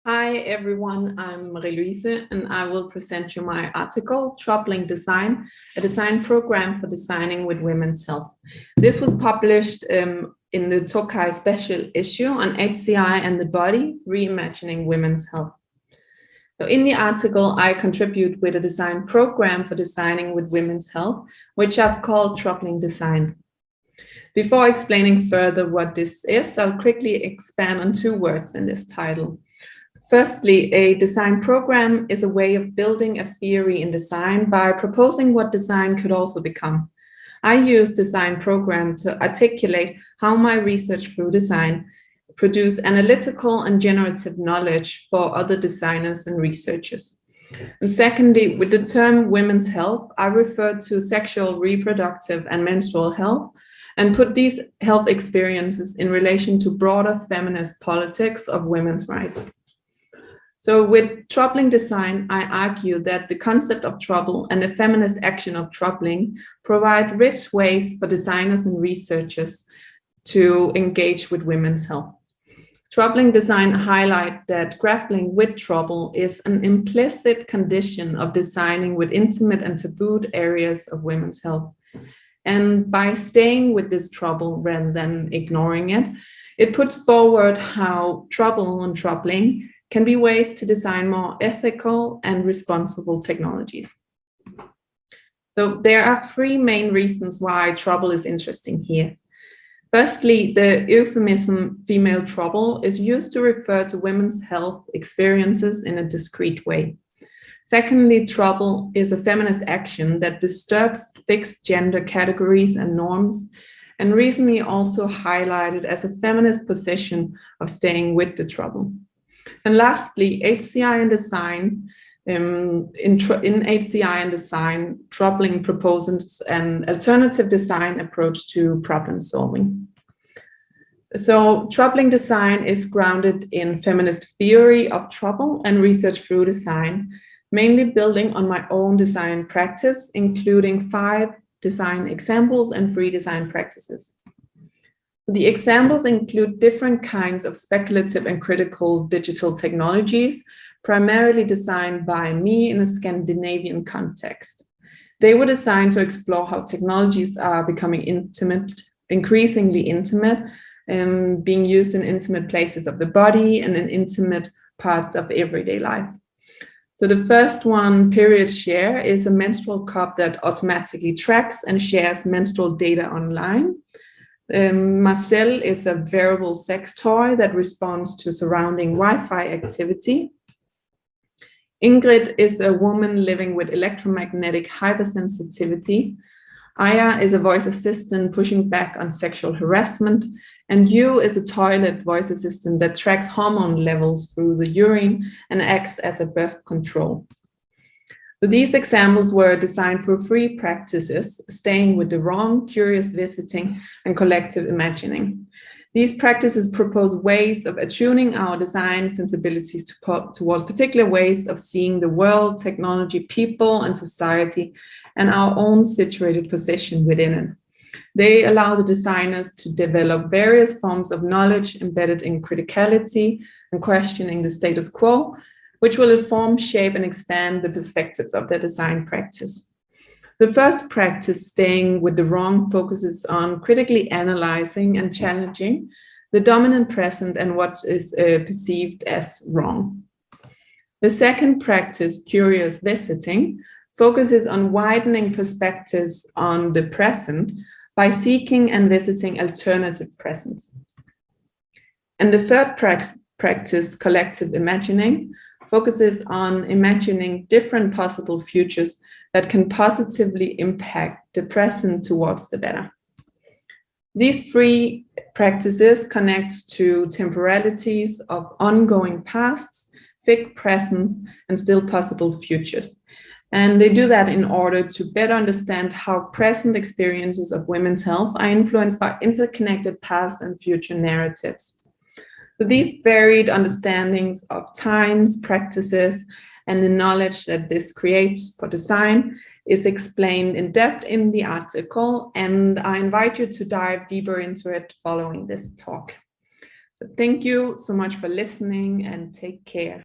Hi everyone, I'm Louise and I will present you my article, Troubling Design, a design program for designing with women's health. This was published in the Tokai special issue on HCI and the body, reimagining women's health. So in the article, I contribute with a design program for designing with women's health, which I've called Troubling Design. Before explaining further what this is, I'll quickly expand on two words in this title. Firstly, a design program is a way of building a theory in design by proposing what design could also become. I use design program to articulate how my research through design produce analytical and generative knowledge for other designers and researchers. And secondly, with the term women's health, I refer to sexual, reproductive, and menstrual health, and put these health experiences in relation to broader feminist politics of women's rights. So with troubling design, I argue that the concept of trouble and the feminist action of troubling provide rich ways for designers and researchers to engage with women's health. Troubling design highlights that grappling with trouble is an implicit condition of designing with intimate and tabooed areas of women's health. And by staying with this trouble rather than ignoring it, it puts forward how trouble and troubling can be ways to design more ethical and responsible technologies. So there are three main reasons why trouble is interesting here. Firstly, the euphemism female trouble is used to refer to women's health experiences in a discrete way. Secondly, trouble is a feminist action that disturbs fixed gender categories and norms, and recently also highlighted as a feminist position of staying with the trouble. And lastly, HCI and design. In HCI and design, troubling proposes an alternative design approach to problem solving. So troubling design is grounded in feminist theory of trouble and research through design, mainly building on my own design practice, including 5 design examples and 3 design practices. The examples include different kinds of speculative and critical digital technologies, primarily designed by me in a Scandinavian context. They were designed to explore how technologies are becoming increasingly intimate, being used in intimate places of the body and in intimate parts of everyday life. So the first one, Period Share, is a menstrual cup that automatically tracks and shares menstrual data online. Marcel is a wearable sex toy that responds to surrounding Wi-Fi activity. Ingrid is a woman living with electromagnetic hypersensitivity. Aya is a voice assistant pushing back on sexual harassment. And You is a toilet voice assistant that tracks hormone levels through the urine and acts as a birth control. So these examples were designed for 3 practices: staying with the wrong, curious visiting, and collective imagining. These practices propose ways of attuning our design sensibilities towards particular ways of seeing the world, technology, people, and society, and our own situated position within it. They allow the designers to develop various forms of knowledge embedded in criticality and questioning the status quo, which will inform, shape, and expand the perspectives of their design practice. The first practice, staying with the wrong, focuses on critically analyzing and challenging the dominant present and what is perceived as wrong. The second practice, curious visiting, focuses on widening perspectives on the present by seeking and visiting alternative presents. And the third practice, collective imagining, focuses on imagining different possible futures that can positively impact the present towards the better. These 3 practices connect to temporalities of ongoing pasts, fixed presents, and still possible futures. And they do that in order to better understand how present experiences of women's health are influenced by interconnected past and future narratives. So these varied understandings of times, practices, and the knowledge that this creates for design is explained in depth in the article, and I invite you to dive deeper into it following this talk. So thank you so much for listening and take care.